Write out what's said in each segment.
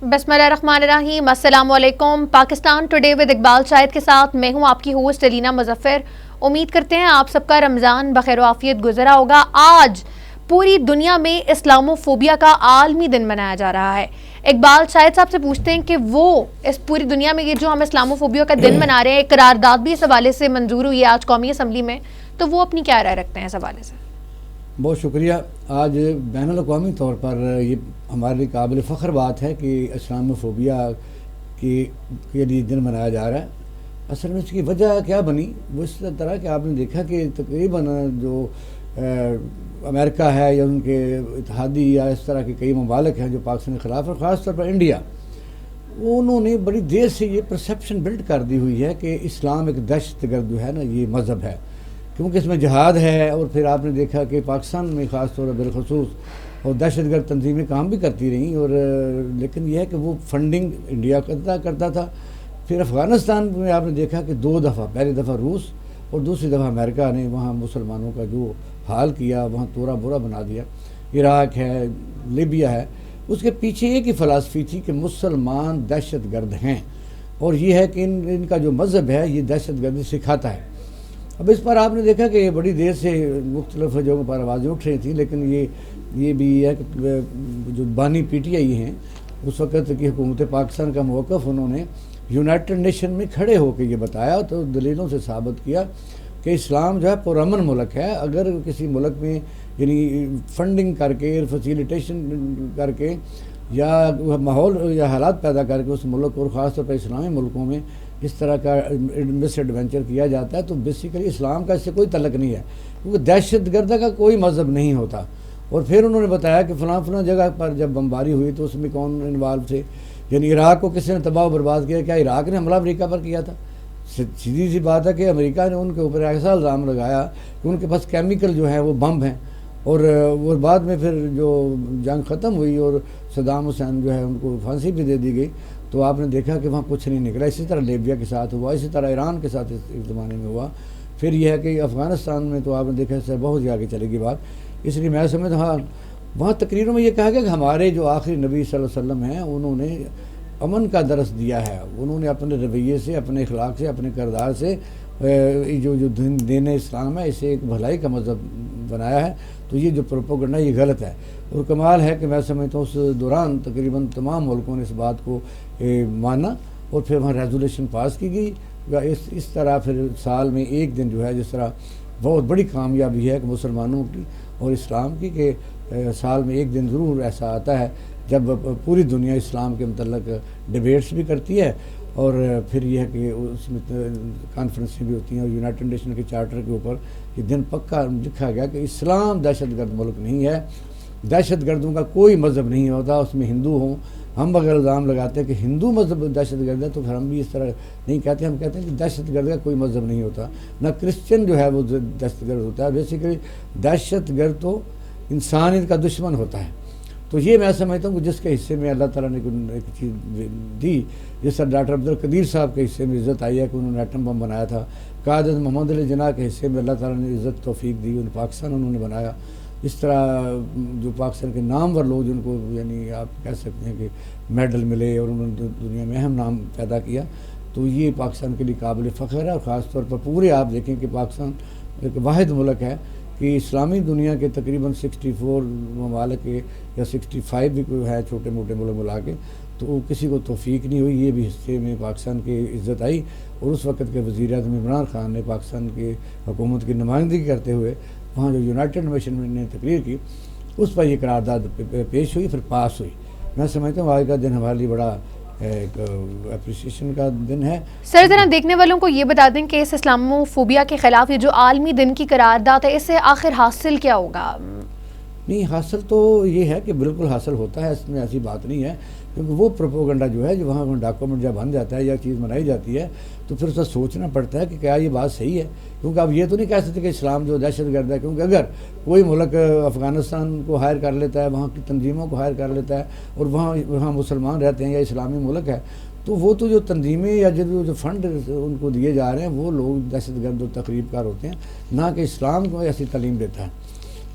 بسم اللہ الرحمن الرحیم، السلام علیکم۔ پاکستان ٹوڈے ود اقبال شاہد کے ساتھ میں ہوں آپ کی ہوسٹ الینا مظفر۔ امید کرتے ہیں آپ سب کا رمضان بخیر و عافیت گزرا ہوگا۔ آج پوری دنیا میں اسلامو فوبیا کا عالمی دن منایا جا رہا ہے۔ اقبال شاہد صاحب سے پوچھتے ہیں کہ وہ اس پوری دنیا میں یہ جو ہم اسلامو فوبیا کا دن منا رہے ہیں، ایک قرارداد بھی اس حوالے سے منظور ہوئی ہے آج قومی اسمبلی میں، تو وہ اپنی کیا رائے رکھتے ہیں اس حوالے سے؟ بہت شکریہ۔ آج بین الاقوامی طور پر یہ ہمارے لیے قابل فخر بات ہے کہ اسلام فوبیا کے لیے دن منایا جا رہا ہے۔ اصل میں اس کی وجہ کیا بنی، وہ اس طرح کہ آپ نے دیکھا کہ تقریباً جو امریکہ ہے یا ان کے اتحادی یا اس طرح کے کئی ممالک ہیں جو پاکستان کے خلاف ہیں، خاص طور پر انڈیا، انہوں نے بڑی دیر سے یہ پرسیپشن بلڈ کر دی ہوئی ہے کہ اسلام ایک دہشت گرد جو ہے نا، یہ مذہب ہے، کیونکہ اس میں جہاد ہے۔ اور پھر آپ نے دیکھا کہ پاکستان میں خاص طور پر بالخصوص اور دہشت گرد تنظیمیں کام بھی کرتی رہیں، اور لیکن یہ ہے کہ وہ فنڈنگ انڈیا کرتا تھا۔ پھر افغانستان میں آپ نے دیکھا کہ دو دفعہ، پہلی دفعہ روس اور دوسری دفعہ امریکہ نے وہاں مسلمانوں کا جو حال کیا، وہاں تورا بورا بنا دیا۔ عراق ہے، لیبیا ہے، اس کے پیچھے ایک ہی فلسفی تھی کہ مسلمان دہشت گرد ہیں، اور یہ ہے کہ ان کا جو مذہب ہے یہ دہشت گردی سکھاتا ہے۔ اب اس پر آپ نے دیکھا کہ بڑی دیر سے مختلف جگہوں پر آوازیں اٹھ رہی تھیں، لیکن یہ بھی ہے کہ جو بانی پی ٹی آئی ہیں، اس وقت کی حکومت پاکستان کا موقف انہوں نے یونائٹڈ نیشن میں کھڑے ہو کے یہ بتایا، تو دلیلوں سے ثابت کیا کہ اسلام جو ہے پرامن ملک ہے۔ اگر کسی ملک میں یعنی فنڈنگ کر کے، فیسیلیٹیشن کر کے، یا ماحول یا حالات پیدا کر کے اس ملک اور خاص طور پر اسلامی ملکوں میں اس طرح کا مس ایڈونچر کیا جاتا ہے، تو بیسیکلی اسلام کا اس سے کوئی تعلق نہیں ہے، کیونکہ دہشت گردی کا کوئی مذہب نہیں ہوتا۔ اور پھر انہوں نے بتایا کہ فلاں جگہ پر جب بمباری ہوئی تو اس میں کون انوالو تھے، یعنی عراق کو کس نے تباہ و برباد کیا؟ کیا عراق نے حملہ امریکہ پر کیا تھا؟ سیدھی سی بات ہے کہ امریکہ نے ان کے اوپر ایسا الزام لگایا کہ ان کے پاس کیمیکل جو ہیں وہ بم ہیں، اور وہ بعد میں پھر جو جنگ ختم ہوئی اور صدام حسین جو ہے ان کو پھانسی بھی دے دی گئی، تو آپ نے دیکھا کہ وہاں کچھ نہیں نکلا۔ اسی طرح لیبیا کے ساتھ ہوا، اسی طرح ایران کے ساتھ اس زمانے میں ہوا۔ پھر یہ ہے کہ افغانستان میں تو آپ نے دیکھا اس سے بہت ہی آگے چلے گی بات۔ اس لیے میں سمجھتا ہوں وہاں تقریروں میں یہ کہا گیا کہ ہمارے جو آخری نبی صلی اللہ علیہ وسلم ہیں، انہوں نے امن کا درس دیا ہے، انہوں نے اپنے رویے سے، اپنے اخلاق سے، اپنے کردار سے جو دین اسلام ہے اسے ایک بھلائی کا مذہب بنایا ہے۔ تو یہ جو پروپیگنڈا یہ غلط ہے، اور کمال ہے کہ میں سمجھتا ہوں اس دوران تقریباً تمام ملکوں نے اس بات کو مانا، اور پھر وہاں ریزولوشن پاس کی گئی۔ اس طرح پھر سال میں ایک دن جو ہے، جس طرح بہت بڑی کامیابی ہے کہ مسلمانوں کی اور اسلام کی، کہ سال میں ایک دن ضرور ایسا آتا ہے جب پوری دنیا اسلام کے متعلق ڈیبیٹس بھی کرتی ہے، اور پھر یہ ہے کہ اس میں کانفرنسیں بھی ہوتی ہیں، اور یونائٹڈ نیشن کے چارٹر کے اوپر یہ دن پکا لکھا گیا کہ اسلام دہشت گرد ملک نہیں ہے، دہشت گردوں کا کوئی مذہب نہیں ہوتا، اس میں ہندو ہوں۔ ہم اگر الزام لگاتے ہیں کہ ہندو مذہب دہشت گرد ہے، تو پھر ہم بھی اس طرح نہیں کہتے، ہم کہتے ہیں کہ دہشت گرد کا کوئی مذہب نہیں ہوتا، نہ کرسچن جو ہے وہ دہشت گرد ہوتا ہے۔ بیسیکلی دہشت گرد تو انسانیت کا دشمن ہوتا ہے۔ تو یہ میں سمجھتا ہوں کہ جس کے حصے میں اللہ تعالیٰ نے ایک چیز دی، جس طرح ڈاکٹر عبدالقدیر صاحب کے حصے میں عزت آئی ہے کہ انہوں نے ایٹم بم بنایا تھا، قائد محمد علی جناح کے حصے میں اللہ تعالیٰ نے عزت توفیق دی، ان پاکستان انہوں نے بنایا۔ اس طرح جو پاکستان کے نامور لوگ جن کو یعنی آپ کہہ سکتے ہیں کہ میڈل ملے اور انہوں نے دنیا میں اہم نام پیدا کیا، تو یہ پاکستان کے لیے قابل فخر ہے۔ اور خاص طور پر پورے آپ دیکھیں کہ پاکستان ایک واحد ملک ہے کہ اسلامی دنیا کے تقریباً 64 ممالک کے یا 65 بھی کوئی ہے چھوٹے موٹے ملک ملا کے، تو کسی کو توفیق نہیں ہوئی، یہ بھی حصے میں پاکستان کی عزت آئی۔ اور اس وقت کے وزیر اعظم عمران خان نے پاکستان کی حکومت کی نمائندگی کرتے ہوئے وہاں جو یونائٹڈ نیشن نے تقریر کی، اس پر یہ قرارداد پیش ہوئی، پھر پاس ہوئی۔ میں سمجھتا ہوں آج کا دن ہمارے لیے بڑا ایک اپریسیشن کا دن ہے۔ سر ذرا دیکھنے والوں کو یہ بتا دیں کہ اس اسلامو فوبیا کے خلاف یہ جو عالمی دن کی قرارداد ہے، اس سے آخر حاصل کیا ہوگا؟ نہیں، حاصل تو یہ ہے کہ بالکل حاصل ہوتا ہے، اس میں ایسی بات نہیں ہے، کیونکہ وہ پروپیگنڈا جو ہے، جو وہاں ڈاکومنٹ جب بن جاتا ہے یا چیز منائی جاتی ہے، تو پھر اس کا سوچنا پڑتا ہے کہ کیا یہ بات صحیح ہے، کیونکہ اب یہ تو نہیں کہہ سکتے کہ اسلام جو دہشت گرد ہے، کیونکہ اگر کوئی ملک افغانستان کو ہائر کر لیتا ہے، وہاں کی تنظیموں کو ہائر کر لیتا ہے، اور وہاں مسلمان رہتے ہیں یا اسلامی ملک ہے، تو وہ تو جو تنظیمیں یا جو فنڈ ان کو دیے جا رہے ہیں وہ لوگ دہشت گرد و تخریب کار ہوتے ہیں، نہ کہ اسلام کو ایسی تعلیم دیتا ہے۔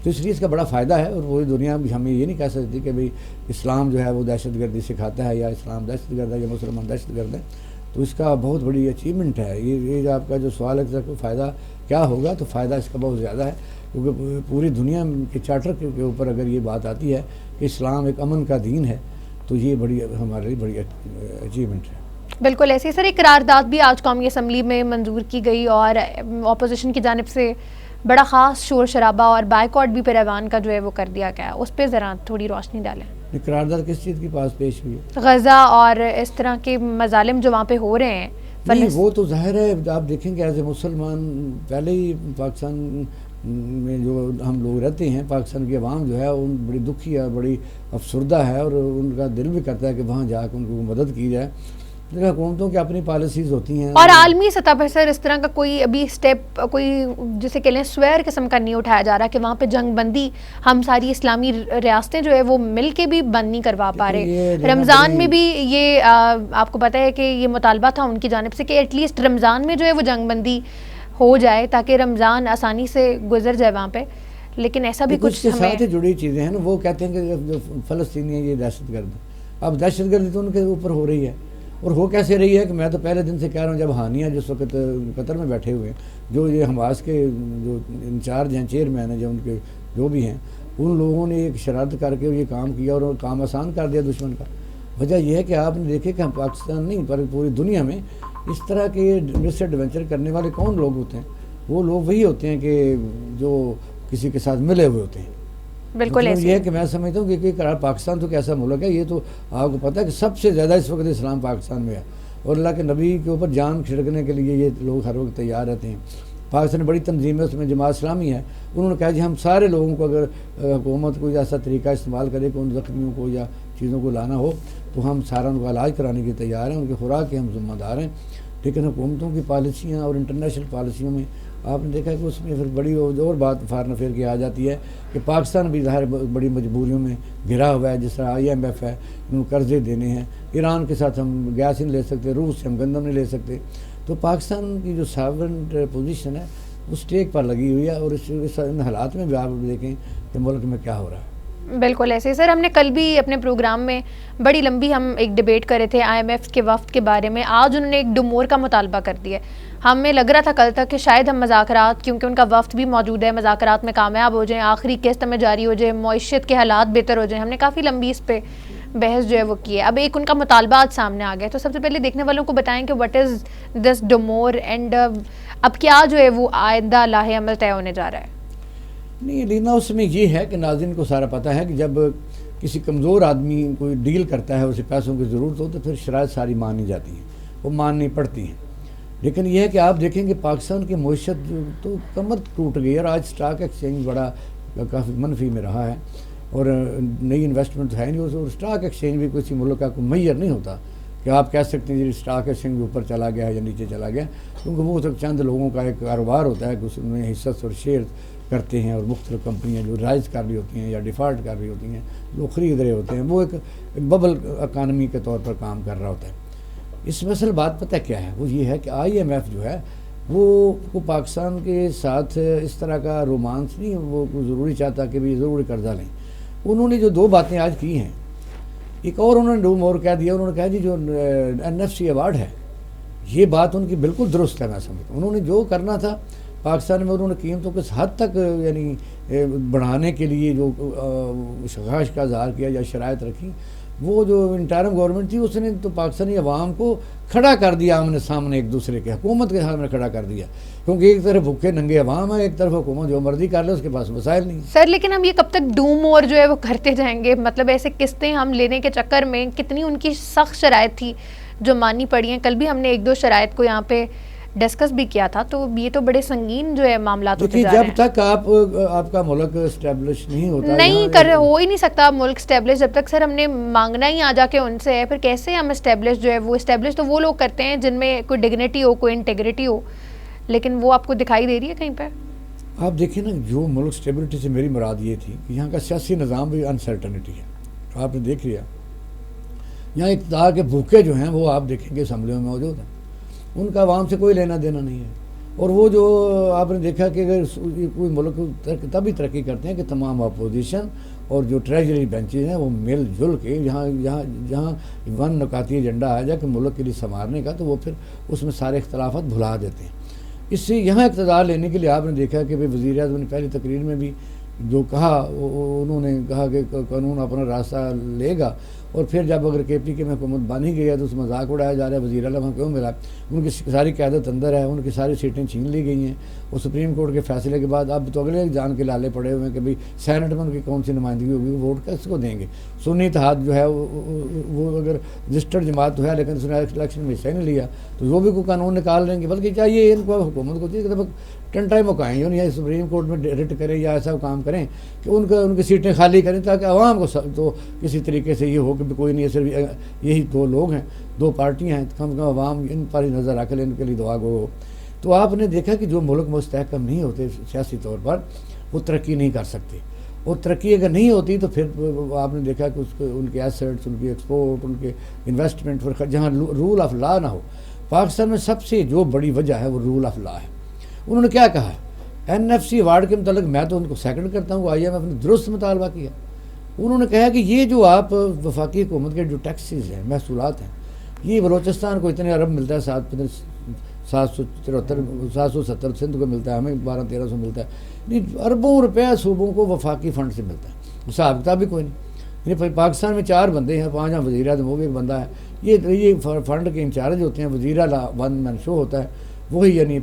تو اس لیے اس کا بڑا فائدہ ہے، اور پوری دنیا میں ہمیں یہ نہیں کہہ سکتی کہ بھئی اسلام جو ہے وہ دہشت گردی سکھاتا ہے یا اسلام دہشت گرد ہے یا مسلمان دہشت گرد ہے. تو اس کا بہت بڑی اچیومنٹ ہے. یہ جو آپ کا جو سوال ہے کہ فائدہ کیا ہوگا، تو فائدہ اس کا بہت زیادہ ہے، کیونکہ پوری دنیا کے چارٹر کے اوپر اگر یہ بات آتی ہے کہ اسلام ایک امن کا دین ہے، تو یہ بڑی ہمارے لیے بڑی اچیومنٹ ہے. بالکل ایسے سر، ایک قرارداد بھی آج قومی اسمبلی میں منظور کی گئی اور اپوزیشن کی جانب سے بڑا خاص شور شرابہ اور بائیکاٹ بھی پھر ایوان کا جو ہے وہ کر دیا گیا. اس پہ ذرا تھوڑی روشنی ڈالیں. قرارداد کس چیز کی پاس پیش ہوئی ہے؟ غزہ اور اس طرح کے مظالم جو وہاں پہ ہو رہے ہیں. نہیں وہ تو ظاہر ہے، آپ دیکھیں کہ ایز اے مسلمان پہلے ہی پاکستان میں جو ہم لوگ رہتے ہیں، پاکستان کی عوام جو ہے ان بڑی دکھی ہے، بڑی افسردہ ہے، اور ان کا دل بھی کرتا ہے کہ وہاں جا کے ان کو مدد کی جائے. لیکن حکومتوں کی اپنی پالیسیز ہوتی ہیں. اور عالمی سطح پر سر اس طرح کا کوئی ابھی سٹیپ، کوئی جسے کہہ لیں سویر قسم کا نہیں اٹھایا جا رہا کہ وہاں پہ جنگ بندی ہم ساری اسلامی ریاستیں جو ہے وہ مل کے بھی بند نہیں کروا پا رہے. رمضان میں بھی یہ آپ کو پتہ ہے کہ یہ مطالبہ تھا ان کی جانب سے کہ ایٹ لیسٹ رمضان میں جو ہے وہ جنگ بندی ہو جائے تاکہ رمضان آسانی سے گزر جائے وہاں پہ. لیکن ایسا بھی کچھ کے ساتھ جڑی چیزیں ہیں نا. وہ کہتے ہیں کہ جو فلسطینی ہیں یہ دہشت گرد ہیں. اب دہشت گردی تو ان کے اوپر ہو رہی ہے، اور ہو کیسے رہی ہے کہ میں تو پہلے دن سے کہہ رہا ہوں، جب ہانیہ جس وقت قطر میں بیٹھے ہوئے ہیں، جو یہ حماس کے جو انچارج ہیں، چیئرمین ہیں، جو ان کے جو بھی ہیں، ان لوگوں نے ایک شرارت کر کے یہ کام کیا اور کام آسان کر دیا دشمن کا. وجہ یہ ہے کہ آپ نے دیکھے کہ ہم پاکستان نہیں پر پوری دنیا میں اس طرح کے مس ایڈونچر کرنے والے کون لوگ ہوتے ہیں؟ وہ لوگ وہی ہوتے ہیں کہ جو کسی کے ساتھ ملے ہوئے ہوتے ہیں. بالکل یہ ہے کہ میں سمجھتا ہوں کہ پاکستان تو کیسا ملک ہے، یہ تو آپ کو پتہ ہے کہ سب سے زیادہ اس وقت اسلام پاکستان میں ہے، اور اللہ کے نبی کے اوپر جان چھڑکنے کے لیے یہ لوگ ہر وقت تیار رہتے ہیں. پاکستان بڑی تنظیم ہے، اس میں جماعت اسلامی ہے. انہوں نے کہا جی ہم سارے لوگوں کو اگر حکومت کوئی ایسا طریقہ استعمال کرے کہ ان زخمیوں کو یا چیزوں کو لانا ہو تو ہم سارا ان کا علاج کرانے کے تیار ہیں، ان کی خوراک کے ہم ذمہ دار ہیں. لیکن حکومتوں کی پالیسیاں اور انٹرنیشنل پالیسیوں میں آپ نے دیکھا کہ اس میں پھر بڑی اور بات فارن افیئر کی آ جاتی ہے کہ پاکستان بھی ظاہر بڑی مجبوریوں میں گھرا ہوا ہے. جس طرح IMF ہے، ان کو قرضے دینے ہیں، ایران کے ساتھ ہم گیس نہیں لے سکتے، روس سے ہم گندم نہیں لے سکتے. تو پاکستان کی جو ساورنٹ پوزیشن ہے وہ اسٹیک پر لگی ہوئی ہے، اور اس حالات میں بھی آپ دیکھیں کہ ملک میں کیا ہو رہا ہے. بالکل ایسے سر، ہم نے کل بھی اپنے پروگرام میں بڑی لمبی ہم ایک ڈیبیٹ کرے تھے IMF کے وفد کے بارے میں. آج انہوں نے ایک ڈمور کا مطالبہ کر دیا. ہمیں لگ رہا تھا کل تک کہ شاید ہم مذاکرات، کیونکہ ان کا وفد بھی موجود ہے، مذاکرات میں کامیاب ہو جائیں، آخری قسط میں جاری ہو جائے، معیشت کے حالات بہتر ہو جائیں. ہم نے کافی لمبی اس پہ بحث جو ہے وہ کی ہے. اب ایک ان کا مطالبہ آج سامنے آ گیا. تو سب سے پہلے دیکھنے والوں کو بتائیں کہ وٹ از دس ڈمور اینڈ اب کیا جو ہے وہ آئندہ لاہ عمل طے ہونے جا رہا ہے. نہیں لینا اس میں یہ ہے کہ ناظرین کو سارا پتہ ہے کہ جب کسی کمزور آدمی کوئی ڈیل کرتا ہے، اسے پیسوں کی ضرورت ہو تو پھر شرائط ساری ماننی جاتی ہیں، وہ ماننی پڑتی ہیں. لیکن یہ ہے کہ آپ دیکھیں کہ پاکستان کی معیشت تو کمر ٹوٹ گئی، اور آج اسٹاک ایکسچینج بڑا کافی منفی میں رہا ہے، اور نئی انویسٹمنٹ ہے نہیں. اور اسٹاک ایکسچینج بھی کسی ملک کا کوئی معیار نہیں ہوتا کہ آپ کہہ سکتے ہیں جی اسٹاک ایکسچینج بھی اوپر چلا گیا ہے یا نیچے چلا گیا، کیونکہ وہ تو چند لوگوں کا ایک کاروبار ہوتا ہے کہ اس میں حصص اور شیئر کرتے ہیں، اور مختلف کمپنیاں جو رائز کر رہی ہوتی ہیں یا ڈیفالٹ کر رہی ہوتی ہیں، جو خرید رہے ہوتے ہیں، وہ ایک ببل اکانومی کے طور پر کام کر رہا ہوتا ہے. اس میں اصل بات پتہ کیا ہے؟ وہ یہ ہے کہ IMF جو ہے وہ پاکستان کے ساتھ اس طرح کا رومانس نہیں، وہ ضروری چاہتا کہ بھی ضروری قرضہ لیں. انہوں نے جو دو باتیں آج کی ہیں، ایک اور انہوں نے ڈوم اور کہہ دیا. انہوں نے کہا جی جو NFC ایوارڈ ہے، یہ بات ان کی بالکل درست ہے. میں سمجھتا ہوں انہوں نے جو کرنا تھا پاکستان میں، انہوں نے قیمتوں کو اس حد تک یعنی بڑھانے کے لیے جو خواہش کا اظہار کیا یا شرائط رکھی، وہ جو انٹرم گورنمنٹ تھی اس نے تو پاکستانی عوام کو کھڑا کر دیا آمنے سامنے ایک دوسرے کے، حکومت کے سامنے کھڑا کر دیا. کیونکہ ایک طرف بھوکے ننگے عوام ہے، ایک طرف حکومت جو مرضی کر لے، اس کے پاس وسائل نہیں. سر لیکن ہم یہ کب تک ڈوم اور جو ہے وہ کرتے جائیں گے؟ مطلب ایسے قسطیں ہم لینے کے چکر میں کتنی ان کی سخت شرائط تھی جو ماننی پڑی ہیں. کل بھی ہم نے ایک دو شرائط کو یہاں پہ ڈسکس بھی کیا تھا. تو یہ تو بڑے سنگین جو ہے معاملات ہوتے جا رہے ہیں. جب تک آپ کا ملک اسٹیبلش نہیں ہوتا، ہو ہی نہیں سکتا ملک اسٹیبلش جب تک سر ہم نے مانگنا ہی آ جا کے ان سے ہے. پھر کیسے ہم اسٹیبلش جو ہے وہ اسٹیبلش تو وہ لوگ کرتے ہیں جن میں کوئی ڈگنیٹی ہو، کوئی انٹیگریٹی ہو. لیکن وہ آپ کو دکھائی دے رہی ہے کہیں پہ؟ آپ دیکھیں نا، جو ملک اسٹیبلٹی سے میری مراد یہ تھی کہ یہاں کا سیاسی نظام بھی انسرٹنٹی ہے. آپ نے دیکھ لیا یہاں اقتدار کے بھوکے جو ہیں وہ آپ دیکھیں گے اسمبلیوں میں موجود ہیں، ان کا عوام سے کوئی لینا دینا نہیں ہے. اور وہ جو آپ نے دیکھا کہ اگر کوئی ملک تبھی ترقی کرتے ہیں کہ تمام اپوزیشن اور جو ٹریجری بینچز ہیں وہ مل جل کے جہاں ون نکاتی ایجنڈا آ جائے کہ ملک کے لیے سنوارنے کا، تو وہ پھر اس میں سارے اختلافات بھلا دیتے ہیں۔ اس سے یہاں اقتدار لینے کے لیے آپ نے دیکھا کہ وزیر اعظم نے پہلی تقریر میں بھی جو کہا، انہوں نے کہا کہ قانون اپنا راستہ لے گا، اور پھر جب اگر کے پی کے میں حکومت بانی گئی ہے تو اس مذاق اڑایا جا رہا ہے وزیر اعلیٰ وہاں کیوں ملا، ان کی ساری قیادت اندر ہے، ان کی ساری سیٹیں چھین لی گئی ہیں، اور سپریم کورٹ کے فیصلے کے بعد اب تو اگلے جان کے لالے پڑے ہوئے ہیں کہ بھئی سینٹ میں ان کی کون سی نمائندگی ہوگی، وہ ووٹ کس کو دیں گے۔ سنی اتحاد جو ہے وہ اگر رجسٹرڈ جماعت تو ہے لیکن اس نے الیکشن میں حصہ نہیں لیا، تو وہ بھی کوئی قانون نکال لیں گے، بلکہ چاہیے ان کو حکومت کو چاہیے کہ ٹنٹائی مکائیں یا سپریم کورٹ میں رٹ کریں یا ایسا کام کریں کہ ان کی سیٹیں خالی کریں، تاکہ عوام کو تو کسی طریقے سے یہ ہو کہ کوئی نہیں، صرف یہی دو لوگ ہیں، دو پارٹیاں ہیں، کم کم عوام ان پر ہی نظر رکھ لیں، ان کے لیے دعا گو ہو۔ تو آپ نے دیکھا کہ جو ملک مستحکم نہیں ہوتے سیاسی طور پر، وہ ترقی نہیں کر سکتے، اور ترقی اگر نہیں ہوتی تو پھر آپ نے دیکھا کہ ان کے ایسٹس، ان کی ایکسپورٹ، ان کے انویسٹمنٹ پر جہاں رول آف لا نہ ہو۔ پاکستان میں سب سے جو بڑی وجہ ہے وہ رول آف لا ہے۔ انہوں نے کیا کہا این ایف سی ایوارڈ کے متعلق، میں تو ان کو سیکنڈ کرتا ہوں، آئی ایم ایف نے درست مطالبہ کیا۔ انہوں نے کہا کہ یہ جو آپ وفاقی حکومت کے جو ٹیکسز ہیں، محصولات ہیں، یہ بلوچستان کو اتنے ارب ملتا ہے، 770 سندھ کو ملتا ہے، ہمیں 1200-1300 ملتا ہے، نہیں اربوں روپیہ صوبوں کو وفاقی فنڈ سے ملتا ہے، حساب کتاب بھی کوئی نہیں۔ یعنی پاکستان میں 4 بندے ہیں، 5 ہیں وزیر اعظم، وہ بھی ایک بندہ ہے، یہ فنڈ کے انچارج ہوتے ہیں، وزیر اعلیٰ ون مین شو ہوتا ہے، وہی یعنی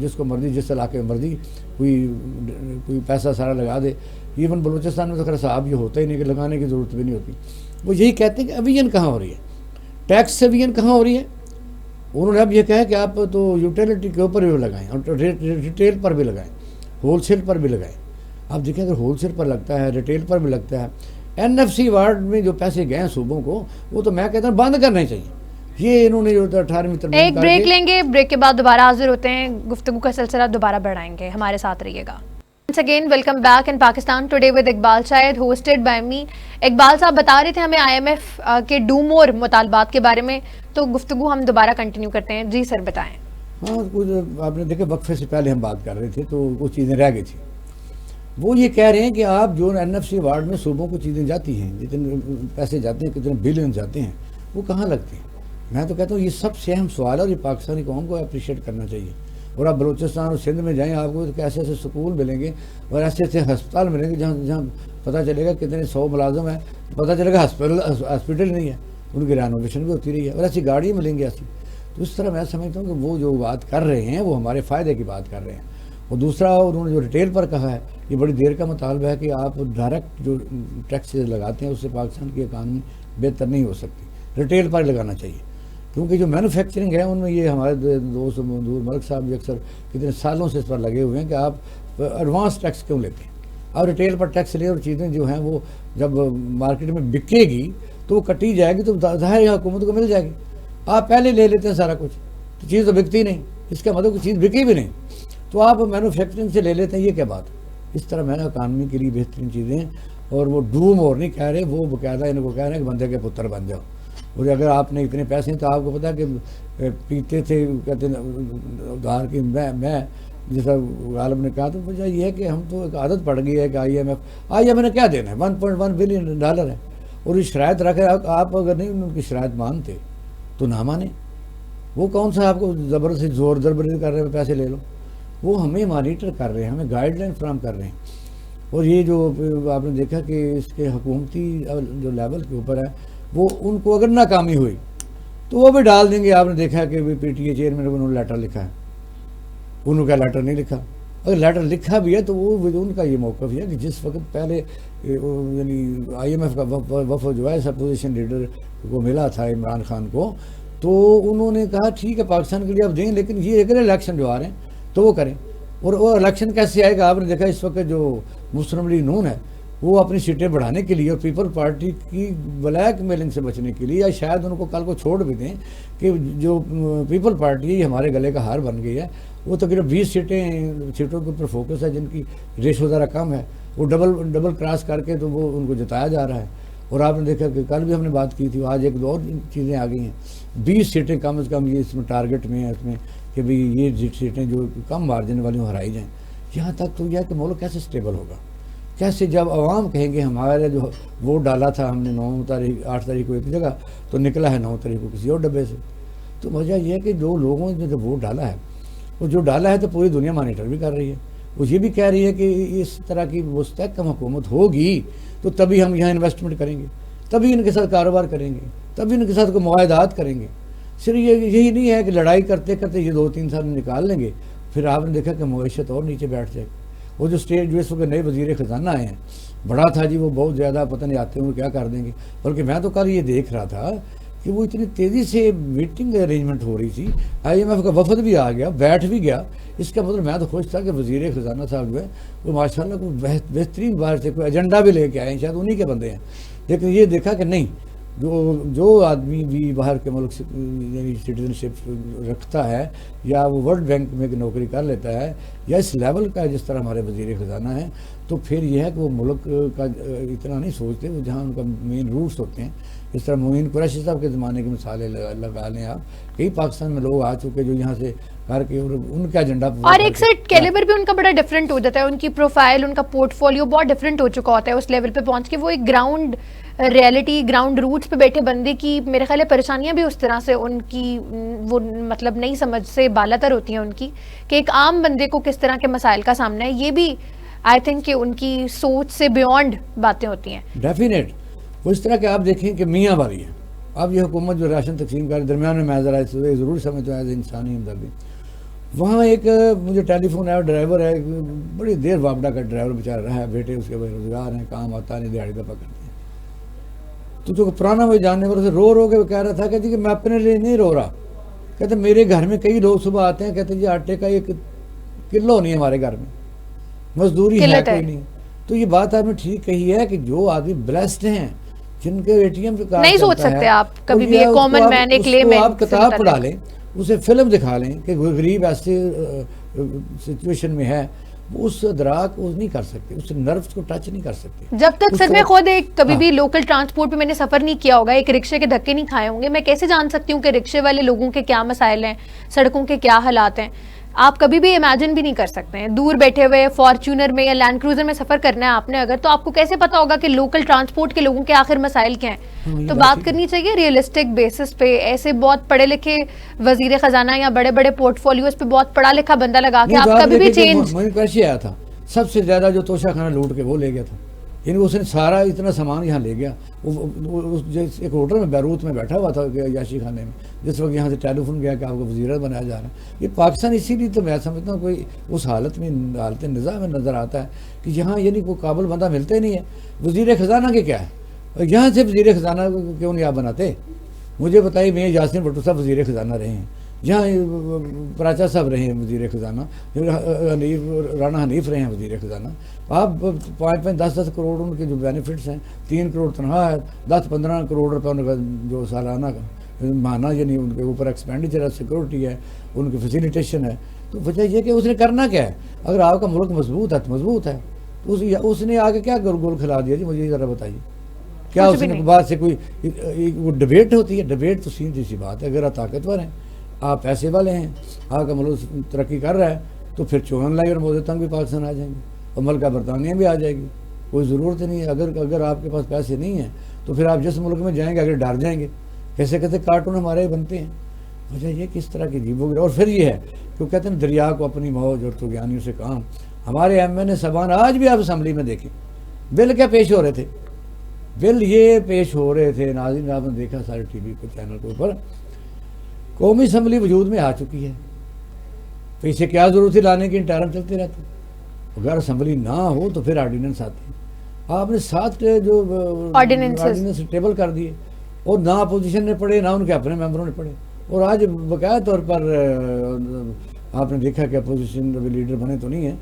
جس کو مرضی جس علاقے میں مرضی کوئی پیسہ سارا لگا دے۔ ایون بلوچستان میں تو خیر صاحب یہ ہوتا ہی نہیں کہ لگانے کی ضرورت بھی نہیں ہوتی۔ وہ یہی کہتے ہیں کہ اویژن کہاں ہو رہی ہے، ٹیکس اویژن کہاں ہو رہی ہے۔ انہوں نے اب یہ کہا کہ آپ تو یوٹیلیٹی کے اوپر بھی لگائیں اور ریٹیل پر بھی لگائیں، ہول سیل پر بھی لگائیں۔ آپ دیکھیں اگر ہول سیل پر لگتا ہے، ریٹیل پر بھی لگتا ہے، این ایف سی ایوارڈ میں جو پیسے گئے ہیں صوبوں کو، وہ تو میں کہتا ہوں بند کرنے چاہیے۔ یہ انہوں نے جو 18ویں ترمیم ایک بریک لیں گے، بریک کے بعد دوبارہ حاضر ہوتے ہیں، گفتگو کا سلسلہ دوبارہ بڑھائیں گے، ہمارے ساتھ رہیے گا۔ Once again, welcome back in Pakistan today with Iqbal Syed, hosted by me. Iqbal صاحب بتا رہے تھے ہمیں آئی ایم ایف کے ڈو مور مطالبات کے بارے میں، تو گفتگو ہم دوبارہ کنٹینیو کرتے ہیں۔ جی سر بتائیں۔ ہاں کچھ آپ نے دیکھا وقفے سے پہلے ہم بات کر رہے تھے تو کچھ چیزیں رہ گئی تھیں۔ وہ یہ کہہ رہے ہیں کہ آپ جو این ایف سی ایوارڈ میں صوبوں کو چیزیں جاتی ہیں، جتنے پیسے جاتے ہیں، کتنے بلین جاتے ہیں، وہ کہاں لگتے ہیں؟ میں تو کہتا ہوں یہ سب سے اہم سوال ہے، اور یہ پاکستانی قوم کو اپریشیٹ کرنا چاہیے۔ اور آپ بلوچستان اور سندھ میں جائیں، آپ کو ایسے ایسے سکول ملیں گے اور ایسے ایسے ہسپتال ملیں گے جہاں پتہ چلے گا کتنے 100 ملازم ہیں، پتہ چلے گا ہاسپٹل نہیں ہے، ان کی رینوویشن بھی ہوتی رہی ہے، اور ایسی گاڑیاں ملیں گی ایسی۔ تو اس طرح میں سمجھتا ہوں کہ وہ جو بات کر رہے ہیں وہ ہمارے فائدے کی بات کر رہے ہیں۔ اور دوسرا انہوں نے جو ریٹیل پر کہا ہے، یہ بڑی دیر کا مطالبہ ہے کہ آپ ڈائریکٹ جو ٹیکسز لگاتے ہیں اس سے پاکستان کی اکانومی بہتر نہیں ہو سکتی، ریٹیل پر لگانا چاہیے، کیونکہ جو مینوفیکچرنگ ہے ان میں یہ ہمارے دوست منظور ملک صاحب بھی اکثر کتنے سالوں سے اس پر لگے ہوئے ہیں کہ آپ ایڈوانس ٹیکس کیوں لیتے ہیں، آپ ریٹیل پر ٹیکس لیں، اور چیزیں جو ہیں وہ جب مارکیٹ میں بکے گی تو وہ کٹی جائے گی تو ظاہر ہے حکومت کو مل جائے گی۔ آپ پہلے لے لیتے ہیں سارا کچھ، تو چیز تو بکتی نہیں، اس کا مطلب چیز بکی بھی نہیں، تو آپ مینوفیکچرنگ سے لے لیتے ہیں، یہ کیا بات ہے؟ اس طرح میں نے اکانومی کے لیے بہترین چیزیں ہیں، اور وہ ڈوم اور نہیں کہہ رہے، وہ باقاعدہ ان کو کہہ رہے ہیں کہ بندے کے پتر بن جاؤ۔ اور اگر آپ نے اتنے پیسے ہیں تو آپ کو پتا ہے کہ پیتے تھے کہتے ہیں ادھار کی، میں جیسا غالب نے کہا، تو وجہ یہ ہے کہ ہم تو ایک عادت پڑ گئی ہے کہ آئی ایم ایف نے کیا دینا ہے، $1.1 بلین ہے، اور یہ شرائط رکھے، آپ اگر نہیں ان کی شرائط مانتے تو نہ مانیں، وہ کون سا آپ کو زبردستی زور زبردستی کر رہے ہیں پیسے لے لو، وہ ہمیں مانیٹر کر رہے ہیں، ہمیں گائیڈ لائن فراہم کر رہے ہیں۔ اور یہ جو آپ نے دیکھا کہ اس کے حکومتی جو لیول کے اوپر ہے، وہ ان کو اگر ناکامی ہوئی تو وہ بھی ڈال دیں گے۔ آپ نے دیکھا کہ پی ٹی اے چیئرمین کو انہوں نے لیٹر لکھا ہے، انہوں کا لیٹر نہیں لکھا، اگر لیٹر لکھا بھی ہے تو وہ ان کا یہ موقف ہے کہ جس وقت پہلے یعنی آئی ایم ایف کا وفد جو ہے اپوزیشن لیڈر کو ملا تھا عمران خان کو، تو انہوں نے کہا ٹھیک ہے پاکستان کے لیے آپ دیں، لیکن یہ اگر الیکشن جو آ رہے ہیں تو وہ کریں۔ اور وہ الیکشن کیسے آئے گا؟ آپ نے دیکھا اس وقت جو مسلم لیگ نون ہے وہ اپنی سیٹیں بڑھانے کے لیے اور پیپل پارٹی کی بلیک میلنگ سے بچنے کے لیے، یا شاید ان کو کل کو چھوڑ بھی دیں کہ جو پیپل پارٹی ہمارے گلے کا ہار بن گئی ہے، وہ تقریباً 20 سیٹوں کے اوپر فوکس ہے، جن کی ریشو ذرا کم ہے، وہ ڈبل کراس کر کے تو وہ ان کو جتایا جا رہا ہے۔ اور آپ نے دیکھا کہ کل بھی ہم نے بات کی تھی، آج ایک دو اور چیزیں آ گئی ہیں، 20 سیٹیں کم از کم یہ اس میں ٹارگٹ میں ہے، اس میں کہ بھئی یہ سیٹیں جو کم مارجن والی ہرائی جائیں. یہاں تک تو یہ ہے کہ ملک کیسے سٹیبل ہوگا, کیسے جب عوام کہیں گے ہمارے جو ووٹ ڈالا تھا ہم نے 8 تاریخ کو ایک جگہ تو نکلا ہے 9 تاریخ کو کسی اور ڈبے سے. تو وجہ یہ ہے کہ جو لوگوں نے جو ووٹ ڈالا ہے وہ جو ڈالا ہے تو پوری دنیا مانیٹر بھی کر رہی ہے. وہ یہ بھی کہہ رہی ہے کہ اس طرح کی مستحکم حکومت ہوگی تو تبھی ہم یہاں انویسٹمنٹ کریں گے, تبھی ان کے ساتھ کاروبار کریں گے, تبھی ان کے ساتھ کوئی معاہدات کریں گے. صرف یہی نہیں ہے کہ لڑائی کرتے کرتے یہ 2-3 سال نکال لیں گے, پھر آپ نے دیکھا کہ معیشت اور نیچے بیٹھ جائے گی. وہ جو اسٹیٹ جو اس وقت نئے وزیر خزانہ آئے ہیں, بڑا تھا جی, وہ بہت زیادہ پتہ نہیں آتے ہوئے کیا کر دیں گے. بلکہ میں تو کل یہ دیکھ رہا تھا کہ وہ اتنی تیزی سے میٹنگ ارینجمنٹ ہو رہی تھی, IMF کا وفد بھی آ گیا, بیٹھ بھی گیا. اس کا مطلب میں تو خوش تھا کہ وزیر خزانہ صاحب جو ہے وہ ماشاءاللہ کو بہترین باہر سے کوئی ایجنڈا بھی لے کے آئے ہیں, شاید انہی کے بندے ہیں. لیکن یہ دیکھا کہ نہیں, جو آدمی بھی باہر کے ملک سے یعنی سٹیزن شپ رکھتا ہے یا وہ ورلڈ بینک میں نوکری کر لیتا ہے یا اس لیول کا جس طرح ہمارے وزیر خزانہ ہیں, تو پھر یہ ہے کہ وہ ملک کا اتنا نہیں سوچتے. وہ جہاں ان کا مین روٹس ہوتے ہیں, اس طرح معین قریشی صاحب کے زمانے کی مثالیں لگا لیں آپ, کئی پاکستان میں لوگ آ چکے جو یہاں سے کر کے ان کا ایجنڈا, اور ایک سیٹ کیلیبر بھی ان کا بڑا ڈفرینٹ ہو جاتا ہے, ان کی پروفائل, ان کا پورٹ فولیو بہت ڈفرینٹ ہو چکا ہوتا ہے اس لیول پہ پہنچ کے. وہ ایک گراؤنڈ ریئلٹی, گراؤنڈ روٹس پہ بیٹھے بندے کی میرے خیال ہے پریشانیاں بھی اس طرح سے ان کی وہ مطلب نئی سمجھ سے بالا تر ہوتی ہیں ان کی, کہ ایک عام بندے کو کس طرح کے مسائل کا سامنا ہے. یہ بھی آئی تھنک کہ ان کی سوچ سے بیونڈ باتیں ہوتی ہیں. ڈیفینیٹ وہ اس طرح کہ آپ دیکھیں کہ میاں والی ہے. اب یہ حکومت جو راشن تقسیم کر درمیان میں, میں ذرا ضرور سمجھتا ہوں ایز انسانی ہمدردی. وہاں ایک مجھے ٹیلی فون ہے, ڈرائیور ہے, بڑی دیر وابڈا کا ڈرائیور بیچارہ رہا ہے, بیٹے اس کے بے روزگار ہیں, کام آتا نہیں, دیہڑی دفعہ کرتے ہیں. تو جو پرانا وہ جاننے والوں سے رو کے وہ کہہ رہا تھا کہ جی کہ میں اپنے لیے نہیں رو رہا, کہتے میرے گھر میں کئی لوگ صبح آتے ہیں, کہتے جی آٹے کا 1 کلو نہیں ہے ہمارے گھر میں, مزدوری ہے کوئی نہیں. تو یہ بات آپ نے ٹھیک کہی ہے کہ جو آدمی بلیسڈ ہیں, جن کے ATM پہ کارڈ نہیں سوچ سکتے آپ کبھی بھی, ایک کامن مین, ایک لے مین, آپ کتاب پڑھا لیں, اسے فلم دکھا لیں کہ غریب ایسے سچویشن میں ہے, اس ادراک وہ نہیں کر سکتے, اس نروس کو ٹچ نہیں کر سکتے. جب تک سر میں خود ایک کبھی بھی لوکل ٹرانسپورٹ پہ میں نے سفر نہیں کیا ہوگا, ایک رکشے کے دھکے نہیں کھائے ہوں گے, میں کیسے جان سکتی ہوں کہ رکشے والے لوگوں کے کیا مسائل ہیں, سڑکوں کے کیا حالات ہیں. آپ کبھی بھی امیجن بھی نہیں کر سکتے ہیں. دور بیٹھے ہوئے فارچونر میں یا لینڈ کروزر میں سفر کرنا ہے آپ نے اگر, تو آپ کو کیسے پتا ہوگا کہ لوکل ٹرانسپورٹ کے لوگوں کے آخر مسائل کیا ہیں. تو بات کرنی چاہیے ریئلسٹک بیسس پہ. ایسے بہت پڑھے لکھے وزیر خزانہ یا بڑے بڑے پورٹ فولیوز پہ بہت پڑھا لکھا بندہ لگا کے آپ کبھی بھی چینج. پیسے آیا تھا سب سے زیادہ جو توشہ خانہ لوٹ کے وہ لے گیا تھا, یعنی اس نے سارا اتنا سامان یہاں لے گیا. ایک ہوٹل میں بیروت میں بیٹھا ہوا تھا یاشی خانے میں, جس وقت یہاں سے ٹیلی فون گیا کہ آپ کو وزیر بنایا جا رہا ہے. یہ پاکستان اسی لیے تو میں سمجھتا ہوں کوئی اس حالت نظام میں نظر آتا ہے کہ یہاں یعنی کوئی قابل بندہ ملتا ہی نہیں ہے. وزیر خزانہ کے کیا ہے, یہاں سے وزیر خزانہ کیوں نہیں آپ بناتے؟ مجھے بتائیے, میں یاسین بھٹو صاحب وزیر خزانہ رہے ہیں, جہاں پراچا صاحب رہے ہیں وزیر خزانہ, رانا حنیف رہے ہیں وزیر خزانہ. آپ 5-10 کروڑ ان کے جو بینیفٹس ہیں, 3 کروڑ تنخواہ ہے, 10-15 کروڑ روپے ان کا جو سالانہ ماہانہ یعنی ان کے اوپر ایکسپینڈیچر ہے, سیکورٹی ہے, ان کی فیسیلیٹیشن ہے. تو وجہ یہ کہ اس نے کرنا کیا ہے؟ اگر آپ کا ملک مضبوط ہے تو مضبوط ہے, تو اس نے آگے کیا گول کھلا دیا جی, مجھے ذرا بتائیے. کیا اس نے بات سے کوئی وہ ڈبیٹ ہوتی ہے؟ ڈبیٹ تو سیدھی سی بات ہے, اگر آپ طاقتور ہیں, آپ پیسے والے ہیں, آپ کا ملک ترقی کر رہا ہے, تو پھر 54 لاکھ اور موزے تنگ بھی پاکستان آ جائیں گے, اور ملکہ برطانیہ بھی آ جائے گی, کوئی ضرورت نہیں ہے. اگر آپ کے پاس پیسے نہیں ہیں تو پھر آپ جس ملک میں جائیں گے اگر ڈر جائیں گے. کیسے کیسے کارٹون ہمارے بنتے ہیں. وجہ یہ کس طرح کی جیب وغیرہ. اور پھر یہ ہے کہ کہتے ہیں دریا کو اپنی موج اور طغیانیوں سے کام. ہمارے MN صاحبان آج بھی آپ اسمبلی میں دیکھیں بل کیا پیش ہو رہے تھے, بل یہ پیش ہو رہے تھے ناظرین, آپ نے دیکھا سارے ٹی وی کو چینل کے اوپر, قومی اسمبلی وجود میں آ چکی ہے, تو اسے کیا ضرورت تھی لانے کی, انٹرم چلتے رہتے. اگر اسمبلی نہ ہو تو پھر آرڈیننس آتے ہیں. آپ نے 7 جو آرڈیننس ٹیبل کر دیے, اور نہ اپوزیشن نے پڑھے نہ ان کے اپنے ممبروں نے پڑھے. اور آج باقاعدہ طور پر آپ نے دیکھا کہ اپوزیشن لیڈر بنے تو نہیں ہیں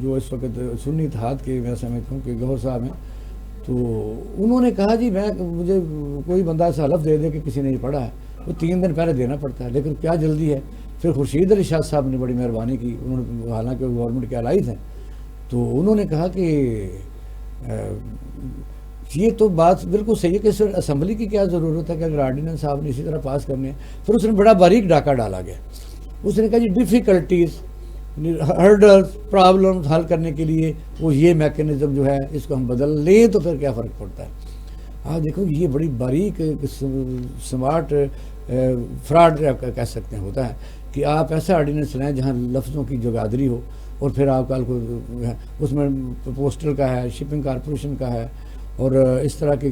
جو اس وقت سنی اتحاد کے, میں سمجھتا ہوں کہ گوہر صاحب ہیں, تو انہوں نے کہا جی مجھے کوئی بندہ ایسا حلف دے دے کہ کسی نے یہ پڑھا ہے, وہ 3 دن پہلے دینا پڑتا ہے, لیکن کیا جلدی ہے. پھر خورشید علی شاہ صاحب نے بڑی مہربانی کی, انہوں نے حالانکہ گورنمنٹ کے الائی تھے, تو انہوں نے کہا کہ یہ تو بات بالکل صحیح ہے کہ سر اسمبلی کی کیا ضرورت ہے کہ اگر آرڈیننس آپ نے اسی طرح پاس کرنے ہیں. پھر اس نے بڑا باریک ڈاکہ ڈالا گیا. اس نے کہا جی ڈیفیکلٹیز ہرڈلز پرابلمز حل کرنے کے لیے وہ یہ میکینزم جو ہے اس کو ہم بدل لیں تو پھر کیا فرق پڑتا ہے. آپ دیکھو یہ بڑی باریک سمارٹ فراڈ کہہ سکتے ہیں ہوتا ہے کہ آپ ایسا آرڈیننس لیں جہاں لفظوں کی جگادری ہو اور پھر آپ کل کو اس میں پوسٹل کا ہے, شپنگ کارپوریشن کا ہے اور اس طرح کے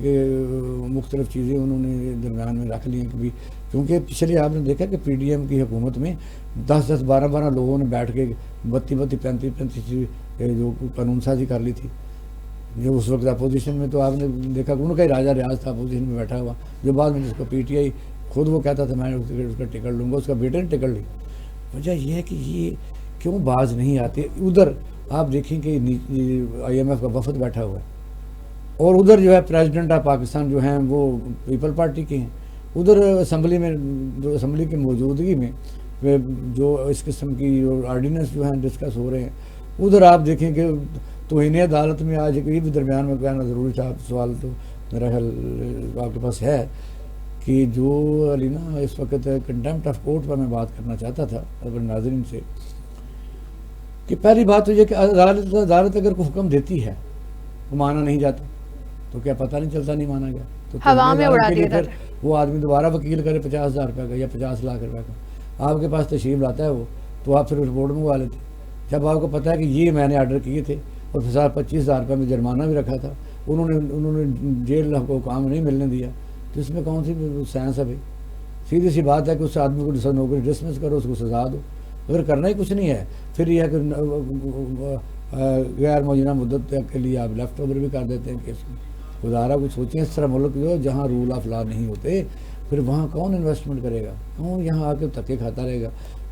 مختلف چیزیں انہوں نے درمیان میں رکھ لی ہیں. کبھی کیونکہ پچھلے آپ نے دیکھا کہ پی ڈی ایم کی حکومت میں 10-10 12-12 لوگوں نے بیٹھ کے 32-35 جو قانون سازی کر لی تھی. جو اس وقت اپوزیشن میں تو آپ نے دیکھا کہ ان کا ہی راجہ ریاض تھا اپوزیشن میں بیٹھا ہوا, جو بعد میں جس کو پی ٹی آئی خود وہ کہتا تھا میں اس کا ٹکٹ لوں گا, اس کا بیٹے نے ٹکٹ لی. وجہ یہ ہے کہ یہ کیوں باز نہیں آتے. ادھر آپ دیکھیں کہ آئی ایم ایف کا وفد بیٹھا ہوا ہے اور ادھر جو ہے پریزیڈنٹ آف پاکستان جو ہیں وہ پیپل پارٹی کے ہیں. ادھر اسمبلی میں جو اسمبلی کی موجودگی میں جو اس قسم کی آرڈیننس جو ہیں ڈسکس ہو رہے ہیں, ادھر آپ دیکھیں کہ توہین عدالت میں آج یہ بھی درمیان میں کہنا ضروری تھا. سوال تو میرا خیال آپ کے پاس ہے کہ جو علی نا اس وقت کنٹیمپٹ آف کورٹ پر میں بات کرنا چاہتا تھا اپنے ناظرین سے کہ پہلی بات تو یہ کہ عدالت اگر کوئی حکم دیتی ہے وہ مانا نہیں جاتا تو کیا پتہ نہیں چلتا نہیں مانا گیا تو ہوا میں اڑا دیا پھر وہ آدمی دوبارہ وکیل کرے 50,000 روپے کا یا 50 لاکھ روپے کا. آپ کے پاس تشریف لاتا ہے وہ تو آپ پھر رپورٹ منگوا لیتے. جب آپ کو پتہ ہے کہ یہ میں نے آرڈر کیے تھے اور 25,000 روپے میں جرمانہ بھی رکھا تھا, انہوں نے جیل کو کام نہیں ملنے دیا, تو اس میں کون سی سائنس ہے بھائی. سیدھی سی بات ہے کہ اس آدمی کو نوکری ڈسمس کرو, اس کو سزا دو. اگر کرنا ہی کچھ نہیں ہے پھر یہ ہے کہ غیر معینہ مدت کے لیے آپ لیفٹ اوور بھی کر دیتے ہیں کیس میں. گزارا کچھ سوچیں اس طرح ملک جو جہاں رول آف لا نہیں ہوتے پھر وہاں کون انویسٹمنٹ کرے گا, کون یہاں آ کے دھکے کھاتا رہے گا.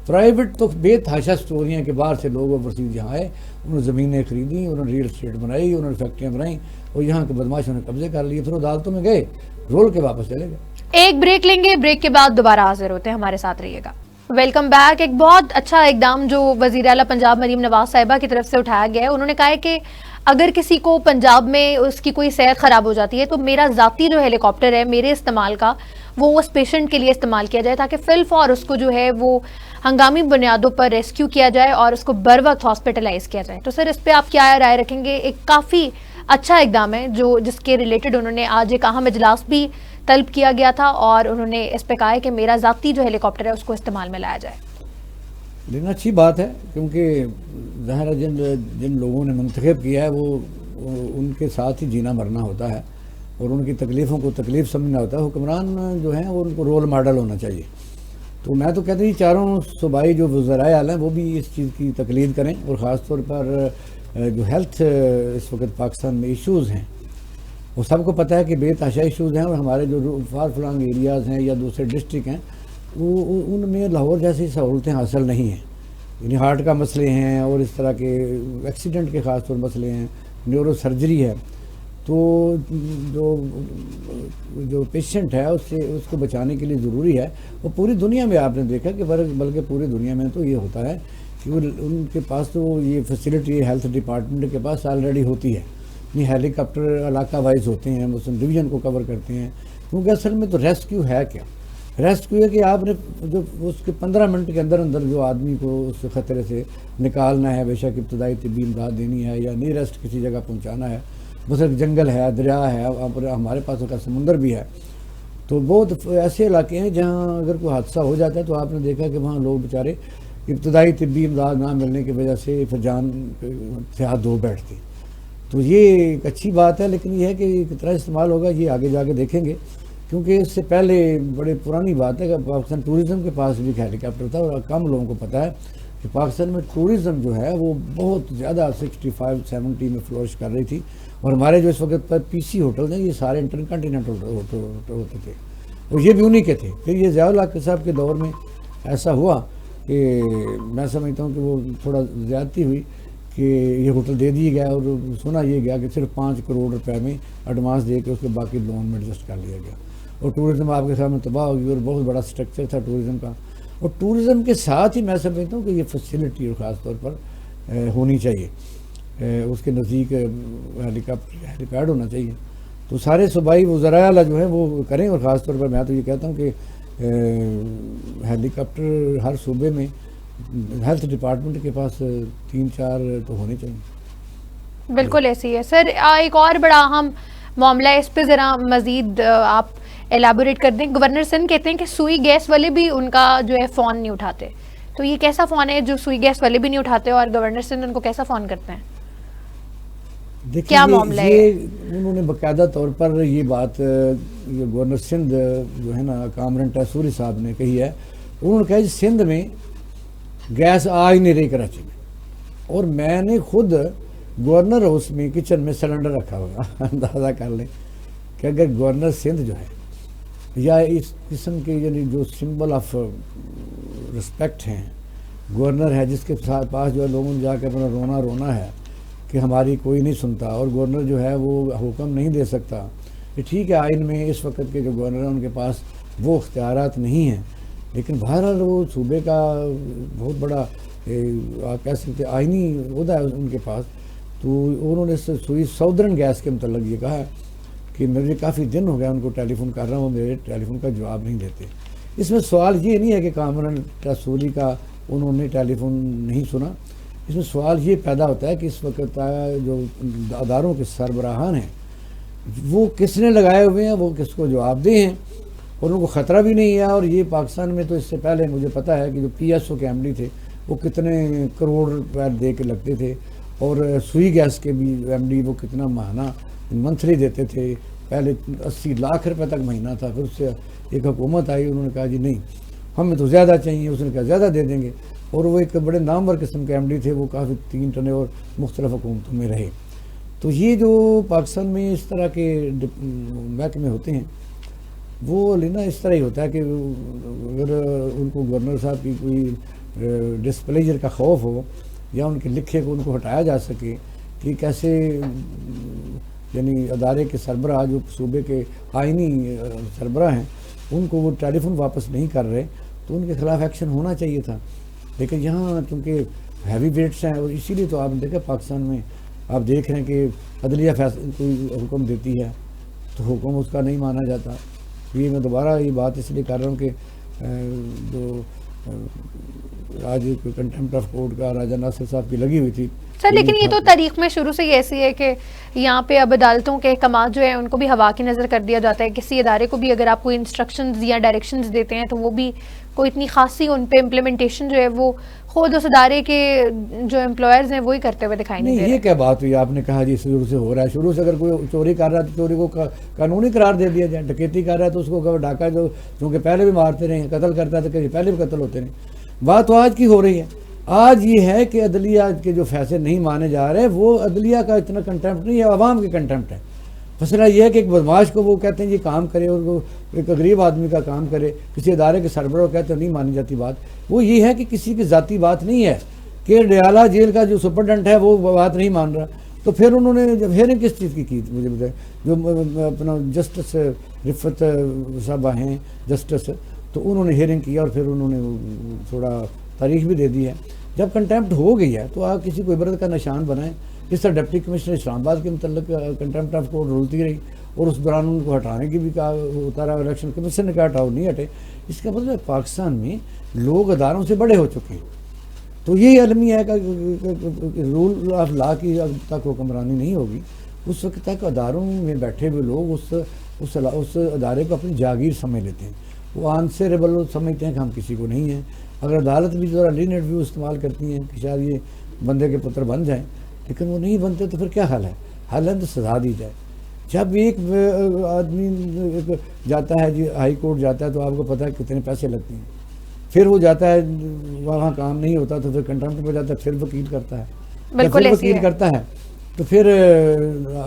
پرائیویٹ تو بے تحاشا سٹوریاں کے باہر سے لوگ اوورسیز یہاں آئے, انہوں نے زمینیں خریدیں, انہوں نے ریل اسٹیٹ بنائی, انہوں نے فیکٹریاں بنائیں اور یہاں کے بدماشوں نے قبضے کر لیے, پھر عدالتوں میں گئے, رول کے واپس چلے گئے. ایک بریک لیں گے, بریک کے بعد دوبارہ حاضر ہوتے ہیں, ہمارے ساتھ رہیے گا. Welcome back. ایک بہت اچھا اقدام جو وزیر اعلیٰ پنجاب مریم نواز صاحبہ کی طرف سے اٹھایا گیا ہے. انہوں نے کہا ہے کہ اگر کسی کو پنجاب میں اس کی کوئی صحت خراب ہو جاتی ہے تو میرا ذاتی جو ہیلی کاپٹر ہے میرے استعمال کا وہ اس پیشنٹ کے لیے استعمال کیا جائے تاکہ فی الفور اس کو جو ہے وہ ہنگامی بنیادوں پر ریسکیو کیا جائے اور اس کو بر وقت ہاسپٹلائز کیا جائے. تو سر اس پہ آپ کیا رائے رکھیں گے؟ ایک کافی اچھا اقدام ہے جو جس کے ریلیٹڈ انہوں نے آج ایک اہم اجلاس بھی طلب کیا گیا تھا اور انہوں نے اس پہ کہا ہے کہ میرا ذاتی جو ہیلی کاپٹر ہے اس کو استعمال میں لایا جائے. لیکن اچھی بات ہے کیونکہ ظاہر ہے جن لوگوں نے منتخب کیا ہے وہ ان کے ساتھ ہی جینا مرنا ہوتا ہے اور ان کی تکلیفوں کو تکلیف سمجھنا ہوتا ہے. حکمران جو ہیں وہ ان کو رول ماڈل ہونا چاہیے. تو میں تو کہتا ہوں چاروں صوبائی جو وزرائے اعلیٰ ہیں وہ بھی اس چیز کی تقلید کریں اور خاص طور پر جو ہیلتھ اس وقت پاکستان میں ایشوز ہیں وہ سب کو پتہ ہے کہ بے تحاشا ایشوز ہیں اور ہمارے جو فار فلانگ ایریاز ہیں یا دوسرے ڈسٹرکٹ ہیں وہ ان میں لاہور جیسی سہولتیں حاصل نہیں ہیں. یعنی ہارٹ کا مسئلے ہیں اور اس طرح کے ایکسیڈنٹ کے خاص طور مسئلے ہیں, نیورو سرجری ہے. تو جو پیشنٹ ہے اس کو بچانے کے لیے ضروری ہے. وہ پوری دنیا میں آپ نے دیکھا کہ بلکہ پوری دنیا میں تو یہ ہوتا ہے کہ ان کے پاس تو یہ فیسلٹی ہیلتھ ڈپارٹمنٹ کے پاس آلریڈی ہوتی ہے. یہ ہیلی کاپٹر علاقہ وائز ہوتے ہیں, مسلم ڈویژن کو کور کرتے ہیں. کیونکہ اصل میں تو ریسکیو ہے کیا؟ ریسکیو ہے کہ آپ نے جو اس کے 15 منٹ کے اندر جو آدمی کو اس خطرے سے نکالنا ہے, بے شک ابتدائی طبی امداد دینی ہے یا نیرسٹ کسی جگہ پہنچانا ہے. بس جنگل ہے, دریا ہے, ہمارے پاس کا سمندر بھی ہے. تو بہت ایسے علاقے ہیں جہاں اگر کوئی حادثہ ہو جاتا ہے تو آپ نے دیکھا کہ وہاں لوگ بیچارے ابتدائی طبی امداد نہ ملنے کی وجہ سے پھر جان سے ہاتھ دھو بیٹھتے. تو یہ ایک اچھی بات ہے, لیکن یہ ہے کہ کتنا استعمال ہوگا یہ آگے جا کے دیکھیں گے. کیونکہ اس سے پہلے بڑے پرانی بات ہے کہ پاکستان ٹورزم کے پاس بھی ہیلی کاپٹر تھا اور کم لوگوں کو پتہ ہے کہ پاکستان میں ٹورزم جو ہے وہ بہت زیادہ 65-70 میں فلورش کر رہی تھی. اور ہمارے جو اس وقت پر پی سی ہوٹل ہیں یہ سارے انٹر کنٹیننٹل ہوتے تھے اور یہ بھی انہی کے تھے. پھر یہ ضیاء الحق صاحب کے دور میں ایسا ہوا کہ میں سمجھتا ہوں کہ وہ تھوڑا زیادتی ہوئی کہ یہ ہوٹل دے دیا گیا اور سنا یہ گیا کہ صرف 5 کروڑ روپے میں ایڈوانس دے کے اس کے باقی لون میں ایڈجسٹ کر لیا گیا اور ٹورزم آپ کے سامنے تباہ ہو گئی. اور بہت بڑا سٹرکچر تھا ٹورزم کا, اور ٹورزم کے ساتھ ہی میں سمجھتا ہوں کہ یہ فیسلٹی اور خاص طور پر ہونی چاہیے. اس کے نزدیک ہیلی پیڈ ہونا چاہیے. تو سارے صوبائی وزراء اعلیٰ جو ہیں وہ کریں، اور خاص طور پر میں تو یہ کہتا ہوں کہ ہیلی کاپٹر ہر صوبے میں ہیلتھ ڈپارٹمنٹ کے پاس 3-4 تو ہونے چاہیے. بالکل ایسی ہے سر. ایک اور بڑا اہم معاملہ ہے، اس پہ ذرا مزید آپ ایلیبوریٹ کر دیں. گورنر سندھ کہتے ہیں کہ سوئی گیس والے بھی ان کا جو ہے فون نہیں اٹھاتے، تو یہ کیسا فون ہے جو سوئی گیس والے بھی نہیں اٹھاتے اور گورنر سندھ ان کو کیسا فون کرتے ہیں؟ کیا معاملہ ہے؟ انہوں نے باقاعدہ طور پر یہ بات گورنر سندھ جو ہے نا کامران ٹیسوری صاحب نے کہی ہے. انہوں نے کہا کہ سندھ میں گیس آ ہی نہیں رہی کراچی میں، اور میں نے خود گورنر ہاؤس میں کچن میں سلنڈر رکھا ہوگا. اندازہ کر لیں کہ اگر گورنر سندھ جو ہے یا اس قسم کے یعنی جو سمبل آف رسپیکٹ ہیں، گورنر ہے جس کے پاس جو ہے لوگوں نے جا کے اپنا رونا ہے کہ ہماری کوئی نہیں سنتا، اور گورنر جو ہے وہ حکم نہیں دے سکتا. یہ ٹھیک ہے آئین میں اس وقت کے جو گورنر ہیں ان کے پاس وہ اختیارات نہیں ہیں، لیکن بہرحال وہ صوبے کا بہت بڑا آپ کہہ سکتے آئینی عہدہ ہے ان کے پاس. تو انہوں نے سوئی ساؤدرن گیس کے متعلق یہ کہا کہ مجھے کافی دن ہو گیا ان کو ٹیلی فون کر رہا ہوں، میرے ٹیلی فون کا جواب نہیں دیتے. اس میں سوال یہ نہیں ہے کہ کامران ٹیسوری کا انہوں نے ٹیلی فون نہیں سنا، اس میں سوال یہ پیدا ہوتا ہے کہ اس وقت جو اداروں کے سربراہان ہیں وہ کس نے لگائے ہوئے ہیں، وہ کس کو جواب دہ ہیں، اور ان کو خطرہ بھی نہیں ہے. اور یہ پاکستان میں تو اس سے پہلے مجھے پتہ ہے کہ جو پی ایس او کے ایم ڈی تھے وہ کتنے کروڑ روپے دے کے لگتے تھے، اور سوئی گیس کے بھی ایم ڈی وہ کتنا ماہانہ منتھلی دیتے تھے. پہلے 80 لاکھ روپے تک مہینہ تھا، پھر اس سے ایک حکومت آئی، انہوں نے کہا جی نہیں ہمیں تو زیادہ چاہیے، اس نے کہا زیادہ دے دیں گے. اور وہ ایک بڑے نامور قسم کے ایم ڈی تھے، وہ کافی 3 ٹرنے اور مختلف حکومتوں میں رہے. تو یہ جو پاکستان میں اس طرح کے محکمے ہوتے ہیں وہ لینا اس طرح ہی ہوتا ہے کہ اگر ان کو گورنر صاحب کی کوئی ڈسپلیجر کا خوف ہو یا ان کے لکھے کو ان کو ہٹایا جا سکے کہ کیسے یعنی ادارے کے سربراہ جو صوبے کے آئینی سربراہ ہیں ان کو وہ ٹیلی فون واپس نہیں کر رہے، تو ان کے خلاف ایکشن ہونا چاہیے تھا. لیکن یہاں چونکہ ہیوی ویٹس ہیں، اور اسی لیے تو آپ نے دیکھا پاکستان میں آپ دیکھ رہے ہیں کہ عدلیہ کوئی حکم دیتی ہے تو حکم اس کا نہیں مانا جاتا. یہ میں دوبارہ یہ بات اس لیے کر رہا ہوں کہ جو آج کنٹمپٹ آف کورٹ کا راجہ ناصر صاحب کی لگی ہوئی تھی سر، لیکن یہ تو تاریخ میں شروع سے ہی ایسی ہے کہ یہاں پہ اب عدالتوں کے احکامات جو ہیں ان کو بھی ہوا کی نظر کر دیا جاتا ہے. کسی ادارے کو بھی اگر آپ کوئی انسٹرکشنز یا ڈائریکشنز دیتے ہیں تو وہ بھی کوئی اتنی خاصی ان پہ امپلیمنٹیشن جو ہے وہ خود اس ادارے کے جو امپلائرز ہیں وہی کرتے ہوئے دکھائی نہیں دے رہے. یہ کیا بات ہوئی آپ نے کہا جی شروع سے ہو رہا ہے. شروع سے اگر کوئی چوری کر رہا ہے تو چوری کو قانونی قرار دے دیا جائے. ڈکیتی کر رہا ہے تو اس کو ڈاکہ جو چونکہ پہلے بھی مارتے رہے، قتل کرتا ہے تو کہ پہلے بھی قتل ہوتے رہے. بات تو آج کی ہو رہی ہے. آج یہ ہے کہ عدلیہ کے جو فیصلے نہیں مانے جا رہے وہ عدلیہ کا اتنا کنٹمپٹ نہیں ہے، عوام کی کنٹمپٹ ہے. مسئلہ یہ ہے کہ ایک بدماش کو وہ کہتے ہیں یہ کام کرے، اور وہ ایک غریب آدمی کا کام کرے. کسی ادارے کے سربراہ کو کہتے ہیں نہیں مانی جاتی بات. وہ یہ ہے کہ کسی کی ذاتی بات نہیں ہے کہ ڈیالہ جیل کا جو سپرڈنٹ ہے وہ بات نہیں مان رہا. تو پھر انہوں نے جب ہیئرنگ کس چیز کی مجھے بتائیں. جو اپنا جسٹس رفت صاحبہ ہیں جسٹس، تو انہوں نے ہیئرنگ کیا اور پھر انہوں نے تھوڑا تاریخ بھی دے دی ہے. جب کنٹمپٹ ہو گئی ہے تو آپ کسی کو عبرت کا نشان بنائیں. جس طرح ڈپٹی کمشنر اسلام آباد کے متعلق کنٹمپٹ آف کورٹ رولتی رہی اور اس دوران ان کو ہٹانے کی بھی کہا ہوتا رہا، الیکشن کمیشن نے کہا ہٹاؤ، نہیں ہٹے. اس کا مطلب پاکستان میں لوگ اداروں سے بڑے ہو چکے ہیں. تو یہی عالمی ہے کہ رول آف لا کی اب تک حکمرانی نہیں ہوگی اس وقت تک اداروں میں بیٹھے ہوئے لوگ اس ادارے کو اپنی جاگیر سمجھ لیتے ہیں. وہ آنسریبل سمجھتے ہیں کہ ہم کسی کو نہیں ہیں. اگر عدالت بھی ذرا لینٹ ویو استعمال کرتی ہیں کہ شاید یہ بندے کے پتر بن جائیں، لیکن وہ نہیں بنتے تو پھر کیا حل ہے؟ حل ہے تو سزا دی جائے. جب ایک آدمی جاتا ہے جی ہائی کورٹ جاتا ہے تو آپ کو پتہ ہے کتنے پیسے لگتے ہیں. پھر وہ جاتا ہے وہاں کام نہیں ہوتا تو پھر کنٹمپٹ پہ جاتا ہے، پھر وکیل کرتا ہے. پھر وکیل کرتا ہے تو پھر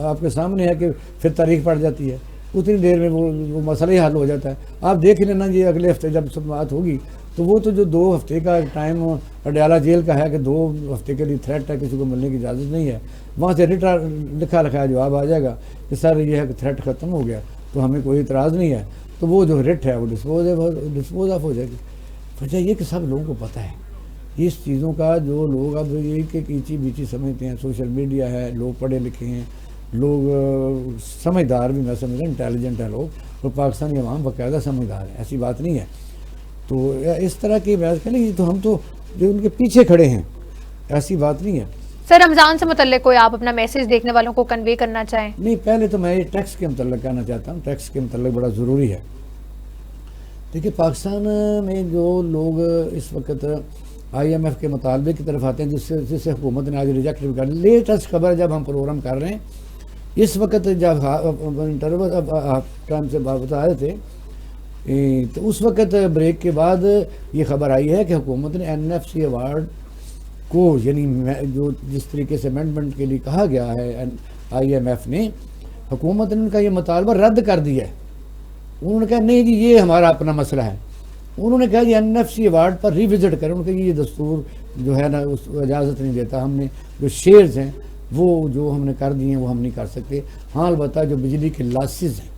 آپ کے سامنے ہے کہ پھر تاریخ پڑ جاتی ہے. اتنی دیر میں وہ مسئلہ ہی حل ہو جاتا ہے. آپ دیکھ لینا جی اگلے ہفتے جب سماعت ہوگی تو وہ تو جو 2 ہفتے کا ٹائم پٹیالہ جیل کا ہے کہ 2 ہفتے کے لیے تھریٹ ہے، کسی کو ملنے کی اجازت نہیں ہے، وہاں سے لکھا لکھایا جواب آ جائے گا کہ سر یہ ہے کہ تھریٹ ختم ہو گیا تو ہمیں کوئی اعتراض نہیں ہے. تو وہ جو ریٹ ہے وہ ڈسپوز آف ہو جائے گی. وجہ یہ کہ سب لوگوں کو پتہ ہے اس چیزوں کا. جو لوگ اب یہ کہ کیچی بیچی سمجھتے ہیں، سوشل میڈیا ہے، لوگ پڑھے لکھے ہیں لوگ سمجھدار بھی میں سمجھتا ہوں انٹیلیجنٹ ہیں لوگ، اور پاکستانی عوام باقاعدہ سمجھدار ہے، ایسی بات نہیں ہے. تو اس طرح کی بات کریں تو ہم تو جو ان کے پیچھے کھڑے ہیں، ایسی بات نہیں ہے. سر رمضان سے متعلق کوئی آپ اپنا میسج دیکھنے والوں کو کنوے کرنا چاہیں؟ نہیں، پہلے تو میں یہ ٹیکس کے متعلق کہنا چاہتا ہوں، ٹیکس کے متعلق بڑا ضروری ہے. دیکھیے پاکستان میں جو لوگ اس وقت آئی ایم ایف کے مطالبے کی طرف آتے ہیں، جس سے حکومت نے آج ریجیکٹ بھی کر لی. لیٹسٹ خبر جب ہم پروگرام کر رہے ہیں اس وقت، جب انٹرول ٹائم سے بتا رہے تھے تو اس وقت بریک کے بعد یہ خبر آئی ہے کہ حکومت نے این ایف سی ایوارڈ کو، یعنی جو جس طریقے سے امینڈمنٹ کے لیے کہا گیا ہے آئی ایم ایف نے، حکومت نے ان کا یہ مطالبہ رد کر دیا ہے. انہوں نے کہا نہیں جی یہ ہمارا اپنا مسئلہ ہے. انہوں نے کہا جی این ایف سی ایوارڈ پر ریوزٹ کریں. انہوں نے کہا یہ دستور جو ہے نا اس اجازت نہیں دیتا، ہم نے جو شیئرز ہیں وہ جو ہم نے کر دیے ہیں وہ ہم نہیں کر سکتے. ہاں البتہ جو بجلی کے لاسز ہیں،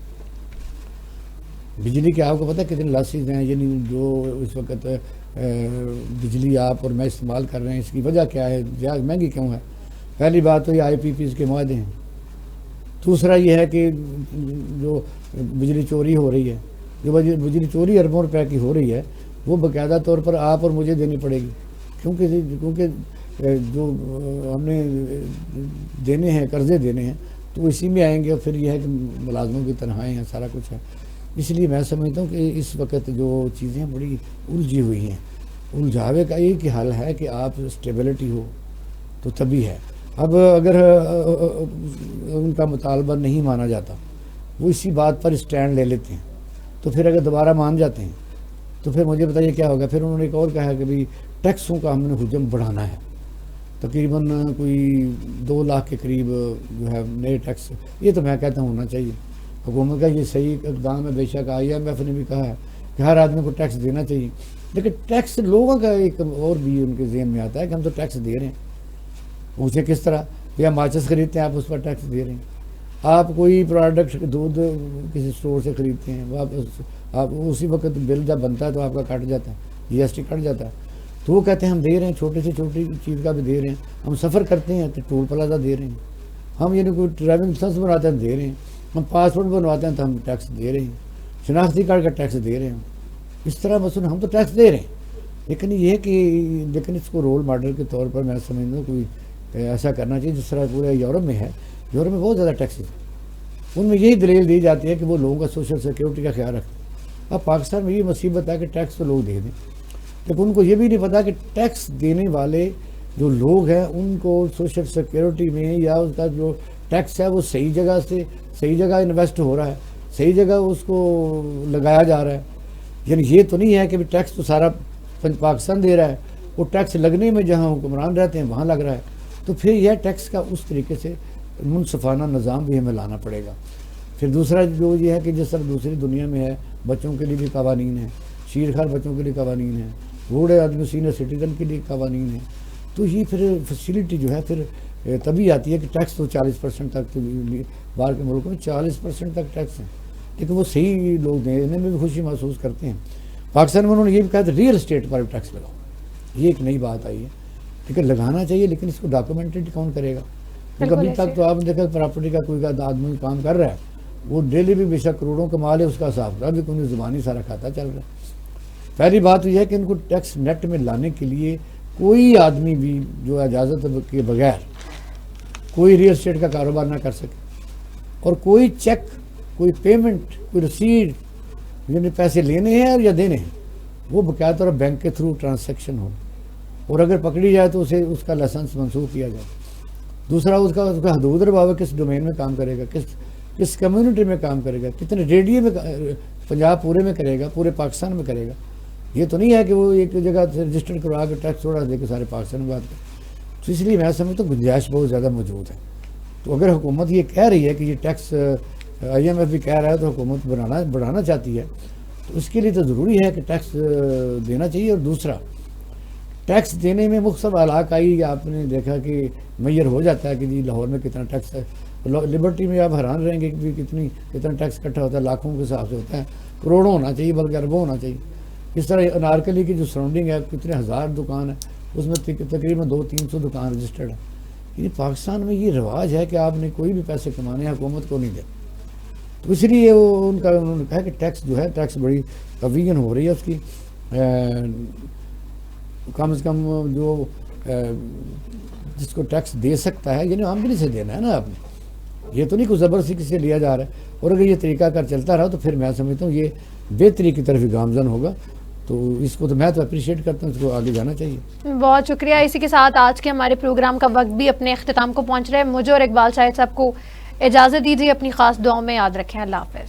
بجلی کے آپ کو پتہ کتنے لاسز ہیں، یعنی جو اس وقت بجلی آپ اور میں استعمال کر رہے ہیں، اس کی وجہ کیا ہے، زیادہ مہنگی کیوں ہے؟ پہلی بات تو یہ آئی پی پیز کے معاہدے ہیں. دوسرا یہ ہے کہ جو بجلی چوری ہو رہی ہے، جو بجلی چوری اربوں روپے کی ہو رہی ہے، وہ باقاعدہ طور پر آپ اور مجھے دینی پڑے گی، کیونکہ جو ہم نے دینے ہیں، قرضے دینے ہیں، تو اسی میں آئیں گے. اور پھر یہ ہے کہ ملازموں کی تنخواہیں ہیں، سارا کچھ ہے. اس لیے میں سمجھتا ہوں کہ اس وقت جو چیزیں بڑی الجھی ہوئی ہیں، الجھاوے کا ایک ہی حل ہے کہ آپ اسٹیبلٹی ہو تو تبھی ہے. اب اگر ان کا مطالبہ نہیں مانا جاتا، وہ اسی بات پر اسٹینڈ لے لیتے ہیں، تو پھر اگر دوبارہ مان جاتے ہیں تو پھر مجھے بتائیے کیا ہوگا. پھر انہوں نے ایک اور کہا کہ بھی ٹیکسوں کا ہم نے حجم بڑھانا ہے، تقریباً کوئی 2 لاکھ کے قریب جو ہے نئے ٹیکس. یہ تو میں کہتا ہوں ہونا چاہیے. حکومت کا یہ صحیح اقدام ہے. بے شک آئی ایم ایف نے بھی کہا ہے کہ ہر آدمی کو ٹیکس دینا چاہیے، لیکن ٹیکس لوگوں کا ایک اور بھی ان کے ذہن میں آتا ہے کہ ہم تو ٹیکس دے رہے ہیں. پوچھیں کس طرح؟ یا ماچس خریدتے ہیں آپ اس پر ٹیکس دے رہے ہیں. آپ کوئی پروڈکٹ دودھ کسی اسٹور سے خریدتے ہیں، آپ اسی وقت بل جب بنتا ہے تو آپ کا کٹ جاتا ہے، جی ایس ٹی کٹ جاتا ہے. تو وہ کہتے ہیں ہم دے رہے ہیں، چھوٹی سے چھوٹی چیز کا بھی دے رہے ہیں. ہم سفر کرتے ہیں تو ٹول پلازہ دے رہے ہیں. ہم یعنی کوئی ڈرائیونگ لائسنس بناتے ہیں دے رہے ہیں. ہم پاسپورٹ بنواتے ہیں تو ہم ٹیکس دے رہے ہیں. شناختی کارڈ کا ٹیکس دے رہے ہیں. اس طرح مثلاً ہم تو ٹیکس دے رہے ہیں. لیکن یہ ہے کہ اس کو رول ماڈل کے طور پر میں سمجھتا ہوں کوئی ایسا کرنا چاہیے جس طرح پورے یورپ میں ہے. یورپ میں بہت زیادہ ٹیکس ہے. ان میں یہی دلیل دی جاتی ہے کہ وہ لوگوں کا سوشل سیکورٹی کا خیال رکھتے ہیں. اب پاکستان میں یہ مصیبت ہے کہ ٹیکس تو لوگ دے دیں، لیکن ان کو یہ بھی نہیں پتا کہ ٹیکس دینے والے جو لوگ ہیں ان کو سوشل سیکورٹی میں یا اس کا جو ٹیکس ہے وہ صحیح جگہ انویسٹ ہو رہا ہے، صحیح جگہ اس کو لگایا جا رہا ہے. یعنی یہ تو نہیں ہے کہ ٹیکس تو سارا پاکستان دے رہا ہے، وہ ٹیکس لگنے میں جہاں حکمران رہتے ہیں وہاں لگ رہا ہے. تو پھر یہ ٹیکس کا اس طریقے سے منصفانہ نظام بھی ہمیں لانا پڑے گا. پھر دوسرا جو یہ ہے کہ جس طرح دوسری دنیا میں ہے، بچوں کے لیے بھی قوانین ہیں، شیرخوار بچوں کے لیے قوانین ہیں، بوڑھے آدمی سینئر سٹیزن کے لیے قوانین ہیں. تو یہ پھر فیسیلٹی جو ہے پھر تبھی آتی ہے کہ ٹیکس تو 40% تک، باہر کے ملکوں میں 40% تک ٹیکس ہیں، لیکن وہ صحیح لوگ دینے میں بھی خوشی محسوس کرتے ہیں. پاکستان میں انہوں نے یہ بھی کہا کہ ریئل اسٹیٹ پر ٹیکس لگاؤ. یہ ایک نئی بات آئی ہے، لیکن لگانا چاہیے، لیکن اس کو ڈاکومنٹڈ کون کرے گا؟ کیونکہ ابھی تک تو آپ نے دیکھا پراپرٹی کا کوئی آدمی کام کر رہا ہے، وہ ڈیلی بھی بے شک کروڑوں کما لے، اس کا حساب بھی کوئی زبانی سارا کھاتا چل رہا ہے. پہلی بات تو یہ ہے کہ ان کو ٹیکس نیٹ میں لانے کے لیے کوئی آدمی بھی جو اجازت کے بغیر کوئی ریئل اسٹیٹ کا کاروبار نہ کر سکے، اور کوئی چیک، کوئی پیمنٹ، کوئی رسیٹ، یعنی پیسے لینے ہیں یا دینے ہیں، وہ باقاعدہ طور پر بینک کے تھرو ٹرانزیکشن ہو، اور اگر پکڑی جائے تو اسے اس کا لائسنس منسوخ کیا جائے. دوسرا اس کا حدود رباوہ کس ڈومین میں کام کرے گا، کس کمیونٹی میں کام کرے گا، کتنے ریڈیو میں، پنجاب پورے میں کرے گا، پورے پاکستان میں کرے گا. یہ تو نہیں ہے کہ وہ ایک جگہ سے رجسٹر کروا کے ٹیکس تھوڑا دے کے سارے پاکستان میں بات کرے. تو اس لیے میں سمجھتا ہوں گنجائش بہت زیادہ موجود ہے. تو اگر حکومت یہ کہہ رہی ہے کہ یہ ٹیکس، آئی ایم ایف بھی کہہ رہا ہے، تو حکومت بڑھانا چاہتی ہے، تو اس کے لیے تو ضروری ہے کہ ٹیکس دینا چاہیے. اور دوسرا ٹیکس دینے میں مختلف علاقائی آپ نے دیکھا کہ میئر ہو جاتا ہے کہ جی لاہور میں کتنا ٹیکس ہے. لبرٹی میں آپ حیران رہیں گے کہ کتنا ٹیکس اکٹھا ہوتا ہے، لاکھوں کے حساب سے ہوتا ہے، کروڑوں ہونا چاہیے بلکہ اربوں ہونا چاہیے. اس طرح انارکلی کی جو سراؤنڈنگ ہے، کتنے ہزار دکان ہے، اس میں تقریباً 200-300 دکان رجسٹرڈ ہے. یعنی پاکستان میں یہ رواج ہے کہ آپ نے کوئی بھی پیسے کمانے حکومت کو نہیں دے. تو اس لیے وہ انہوں نے کہا کہ ٹیکس جو ہے ٹیکس بڑی قویاً ہو رہی ہے اس کی. کم از کم جو جس کو ٹیکس دے سکتا ہے یعنی آمدنی سے دینا ہے نا آپ نے, یہ تو نہیں کوئی زبردستی کسی سے لیا جا رہا ہے. اور اگر یہ طریقہ کار چلتا رہا تو پھر میں سمجھتا ہوں یہ بہتری کی طرف ہی گامزن ہوگا. تو اس کو تو میں تو اپریشیٹ کرتا ہوں, اس کو آگے جانا چاہیے. بہت شکریہ. اسی کے ساتھ آج کے ہمارے پروگرام کا وقت بھی اپنے اختتام کو پہنچ رہا ہے. مجھے اور اقبال شاہد صاحب کو اجازت دیجیے. اپنی خاص دعاؤں میں یاد رکھیں. اللہ حافظ.